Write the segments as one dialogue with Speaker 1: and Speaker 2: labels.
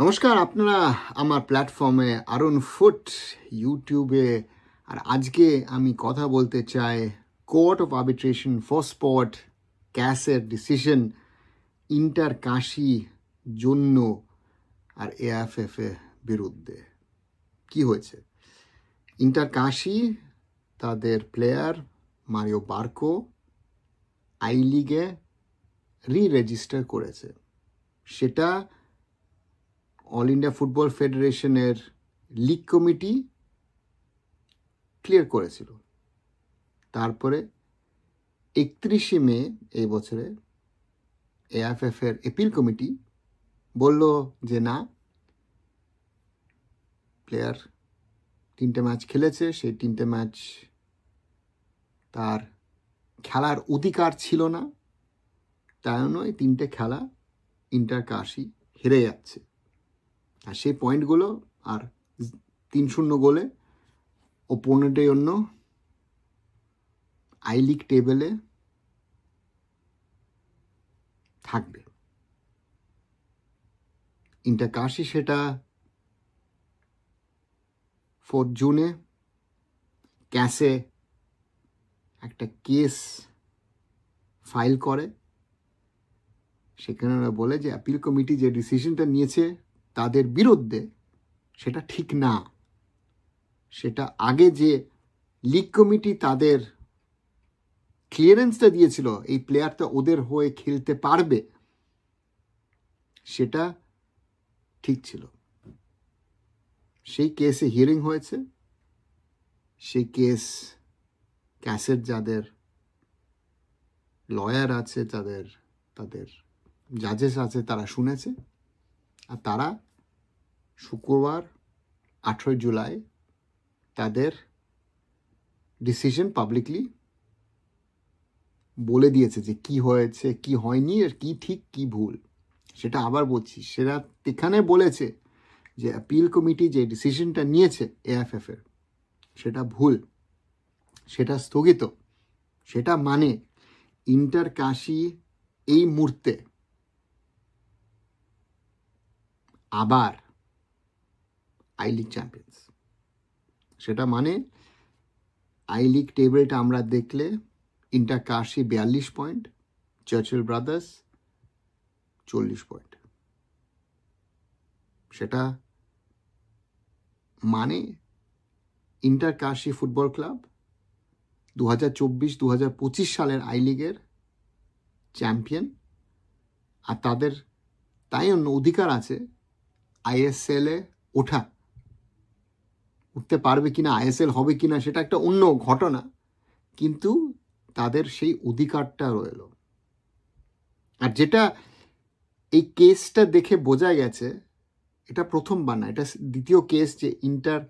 Speaker 1: নমস্কার, আপনারা আমার প্ল্যাটফর্মে আরুন ফুট ইউটিউবে। আর আজকে আমি কথা বলতে চাই court of arbitration for sport ক্যাসের ডিসিশন ইন্টার কাশি জন্য আর এএফএফ এর বিরুদ্ধে কি হয়েছে। ইন্টার কাশি তাদের প্লেয়ার মারিও বার্কো আই লিগে রেজিস্টার করেছে। সেটা অল ইন্ডিয়া ফুটবল ফেডারেশনের লিগ কমিটি ক্লিয়ার করেছিল। তারপরে 31শে মে এই বছরে এএফএফ এর এপিল কমিটি বলল যে না, প্লেয়ার 3টে ম্যাচ খেলেছে, সেই 3টে ম্যাচ তার খেলার অধিকার ছিল না, তাই নয় 3টে খেলা ইন্টার কাশি হেরে যাচ্ছে। আর সেই পয়েন্টগুলো আর 3-0 গোলে অপোনেন্টের জন্য আই লিগ টেবিলে থাকবে। ইন্টার কাশি সেটা 4 জুনে ক্যাসে একটা কেস ফাইল করে। সেখানে ওরা বলে যে অ্যাপিল কমিটি যে ডিসিশনটা নিয়েছে তাদের বিরুদ্ধে সেটা ঠিক না। সেটা আগে যে লিগ কমিটি তাদের ক্লিয়ারেন্সটা দিয়েছিল এই প্লেয়ারটা ওদের হয়ে খেলতে পারবে, সেটা ঠিক ছিল। সেই কেসে হিয়ারিং হয়েছে। সেই কেস ক্যাসের যাদের লয়ার আছে, তাদের জাজেস আছে, তারা শুনেছে। আর তারা শুক্রবার 18 জুলাই তাদের ডিসিশন পাবলিকলি বলে দিয়েছে যে কি হয়েছে, কি হয়নি, আর কি ঠিক কি ভুল। সেটা আবার বলছি, সেটা এখানে বলেছে যে অ্যাপিল কমিটি যে ডিসিশনটা নিয়েছে এএফএফ এর সেটা ভুল, সেটা স্থগিত। সেটা মানে ইন্টার কাশি এই মুহূর্তে আবার আই লিগ চ্যাম্পিয়ন্স। সেটা মানে আই লিগ টেবিলটা আমরা দেখলে ইন্টার কাশি 42 পয়েন্ট, চার্চিল ব্রাদার্স 40 পয়েন্ট। সেটা মানে ইন্টার কাশি ফুটবল ক্লাব 2024-2025 সালের আই লিগের চ্যাম্পিয়ন। আর তাদের তাই অন্য অধিকার আছে আইএসএল এ উঠতে পারবে কিনা, আইএসএল হবে কিনা সেটা একটা অন্য ঘটনা, কিন্তু তাদের সেই অধিকারটা রইল। আর যেটা এই কেসটা দেখে বোঝা গেছে, এটা প্রথমবার না, এটা দ্বিতীয় কেস যে ইন্টার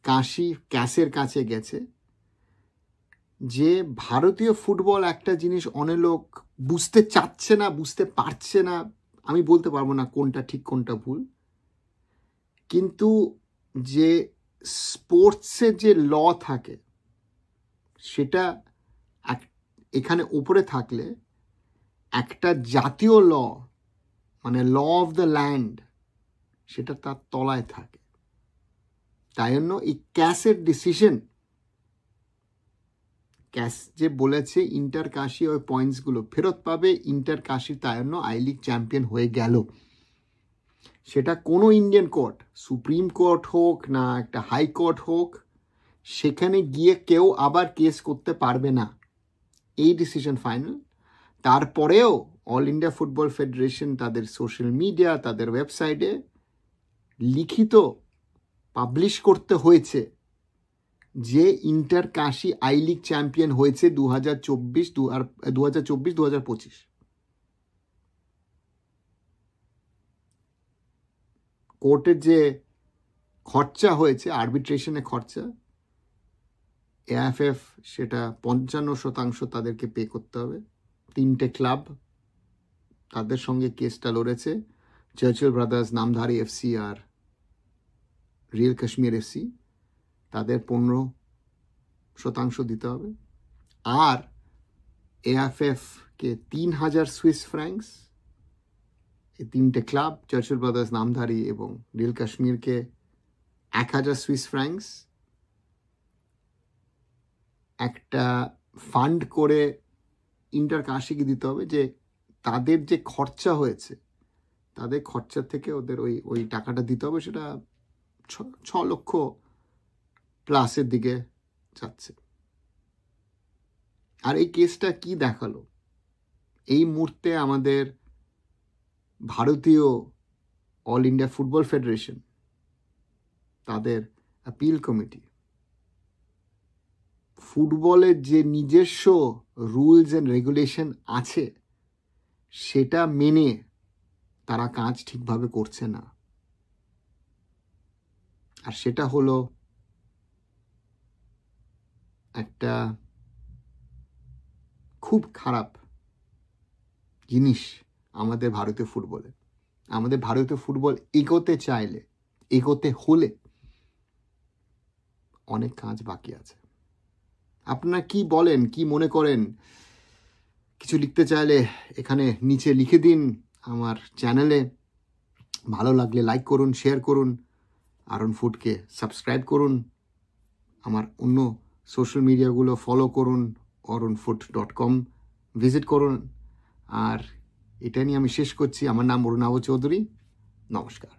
Speaker 1: কাশি ক্যাসের কাছে গেছে। যে ভারতীয় ফুটবল একটা জিনিস অনেক লোক বুঝতে চাচ্ছে না, বুঝতে পারছে না। আমি বলতে পারবো না কোনটা ঠিক কোনটা ভুল, কিন্তু যে স্পোর্টসের যে ল থাকে সেটা এখানে উপরে থাকলে একটা জাতীয় ল মানে ল অফ দ্য ল্যান্ড সেটা তার তলায় থাকে। তাই জন্য এই ক্যাসের ডিসিশন, ক্যাস যে বলেছে ইন্টার কাশি ওই পয়েন্টসগুলো ফেরত পাবে, ইন্টার কাশি তাই জন্য আই লিগ চ্যাম্পিয়ন হয়ে গেল। সেটা কোনো ইন্ডিয়ান কোর্ট, সুপ্রিম কোর্ট হোক না একটা হাইকোর্ট হোক, সেখানে গিয়ে কেউ আবার কেস করতে পারবে না। এই ডিসিশন ফাইনাল। তারপরেও অল ইন্ডিয়া ফুটবল ফেডারেশন তাদের সোশ্যাল মিডিয়া, তাদের ওয়েবসাইটে লিখিত পাবলিশ করতে হয়েছে যে inter Kashi I league champion হয়েছে 2024-2025। কোর্টের যে খরচা হয়েছে, আরবিট্রেশনে খরচা, এএফএফ সেটা 55% তাদেরকে পে করতে হবে। 3টে ক্লাব তাদের সঙ্গে কেসটা লড়েছে, চার্চিল ব্রাদার্স, নামধারী এফসি আর রিয়েল কাশ্মীর এফসি। তাদের 15% দিতে হবে। আর এএফএফ কে 3000 সুইস ফ্র্যাঙ্কস এই 3টে ক্লাব চার্চিল ব্রাদার্স, নামধারী এবং রিয়েল কাশ্মীরকে 1000 সুইস ফ্র্যাঙ্কস একটা ফান্ড করে ইন্টার কাশিকে দিতে হবে, যে তাদের যে খরচা হয়েছে তাদের খরচা থেকে ওদের ওই টাকাটা দিতে হবে। সেটা 6 লক্ষ প্লাসের দিকে যাচ্ছে। আর এই কেসটা কি দেখালো, এই মুহূর্তে আমাদের ভারতীয় অল ইন্ডিয়া ফুটবল ফেডারেশন, তাদের অ্যাপিল কমিটি, ফুটবলের যে নিজস্ব রুলস অ্যান্ড রেগুলেশন আছে সেটা মেনে তারা কাজ ঠিকভাবে করছে না। আর সেটা হলো একটা খুব খারাপ জিনিস আমাদের ভারতীয় ফুটবলে। আমাদের ভারতীয় ফুটবল এগোতে চাইলে, এগোতে হলে অনেক কাজ বাকি আছে। আপনারা কি বলেন, কি মনে করেন? কিছু লিখতে চাইলে এখানে নিচে লিখে দিন আমার চ্যানেলে। ভালো লাগলে লাইক করুন, শেয়ার করুন, আরন ফুডকে সাবস্ক্রাইব করুন, আমার অন্য সোশ্যাল মিডিয়াগুলো ফলো করুন, arunfood.com ভিজিট করুন। আর এটা নিয়ে আমি শেষ করছি। আমার নাম অরুণাভ চৌধুরী। নমস্কার।